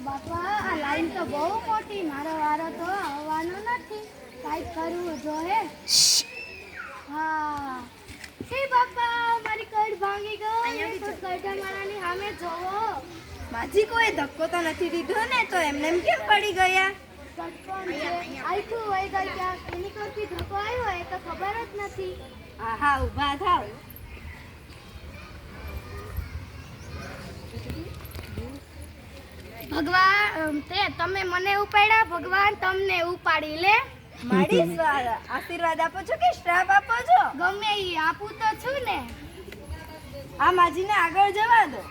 બાપા આ લાઈન તો બહુ મોટી, મારો વારો તો આવવાનો નથી, કાંઈક કરવું જોઈએ. હા એ બાપા મારી કડ ભાંગી ગઈ, તો કડમાળાની સામે જોવો. માજી કોઈ ધક્કો તો નથી દીધો ને, તો એમને કેમ પડી ગયા? આઈથું હોય ગઈ ક્યાંક, એની કરતી ધક્કો આવ્યો એ તો ખબર જ નથી. હા હા, ઊભા થાવ. ભગવાન તમે મને ઉપાડ્યા, ભગવાન તમને ઉપાડી લે. મારી આશીર્વાદ આપો છો કે શ્રાપ આપો છો? ગમે ઈ આપું તો છું ને. આ માજીને આગળ જવા દો.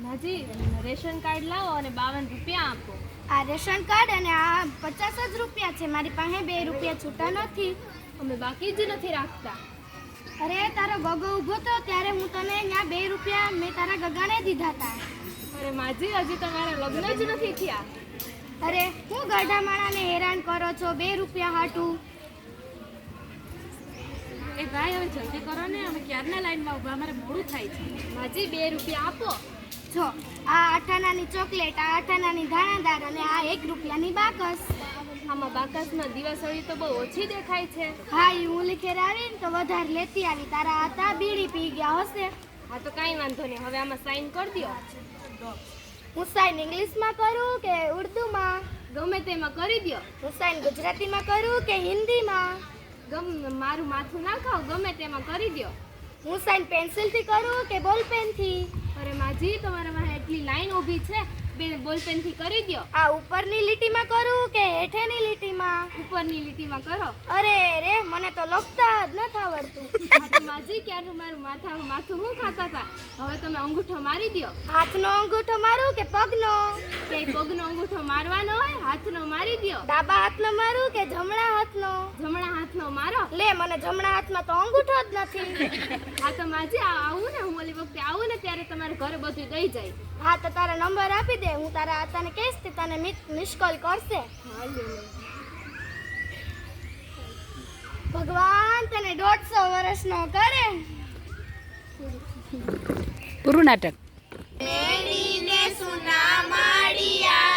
માજી રેશન કાર્ડ લાવો અને 52 રૂપિયા આપો. આ રેશન કાર્ડ અને આ 50 જ રૂપિયા છે, મારી પાસે 2 રૂપિયા છૂટા નથી. અમે બાકી જ નથી રાખતા. અરે તારો ગગો ઊભો તો ત્યારે હું તને અહીંયા 2 રૂપિયા મેં તારા ગગાને દીધા હતા. અરે માજી હજી તમારા લગ્ન જ નથી થયા. અરે હું ગઢા માણાને હેરાન કરો છો 2 રૂપિયા હાટું. એ ભાઈ હવે જલ્દી કરો ને, અમે ક્યારના લાઈનમાં ઊભા, અમારે મોડું થાય છે. માજી 2 રૂપિયા આપો. જો આ અઠાણાની ચોકલેટ, આ અઠાણાની દાણાદાર અને આ 1 રૂપિયાની બાકસ. આમાં બાકસમાં દિવસળી તો બહુ ઓછી દેખાય છે. હા એ હું લીખેર આવીને તો વધારે લેતી આવી, તારા હતા બીડી પી ગયા હશે. હા તો કાંઈ વાંધો નહીં, હવે આમાં સાઈન કરી દો. હું સાઈન ઇંગ્લિશમાં કરું કે ઉર્દુમાં? ગમે તેમાં કરી દો. હું સાઈન ગુજરાતીમાં કરું કે હિન્દીમાં? મારું માથું ના ખાઓ, ગમે તેમાં કરી દો. હું સાઈન પેન્સિલથી કરું કે બોલપેનથી? અરે માજી તમારા પાસે એટલી લાઈન ઊભી છે, બોલપેનથી કરી દો. આ ઉપરની લીટીમાં કરું કે હેઠેની લીટીમાં? ઉપરની લીટીમાં કરો. અરે રે મને તો લખતા જ નથી આવડતું. માજી ક્યારનું મારું માથું હું ખાતા હતા, હવે તમે અંગૂઠો મારી દો. હાથનો અંગૂઠો મારું કે પગનો? કે પગનો અંગૂઠો મારવાનો હોય, હાથનો મારી દો. ડાબા હાથનો મારું કે જમણા હાથનો? જમણા હાથનો મારો. લે મને જમણા હાથમાં તો અંગૂઠો જ નથી. હા તો માજી આવું ને, હું ઓલી વખતે આવું ને ત્યારે તમારે ઘરે બધું દઈ જાય. હા તો તારા નંબર આપી દે, હું તારા આતાને કહીશ તે તને મિસ કોલ કરશે. ભગવાન તને 150 વર્ષનો કરે. પૂરું નાટક. સુના માળિયા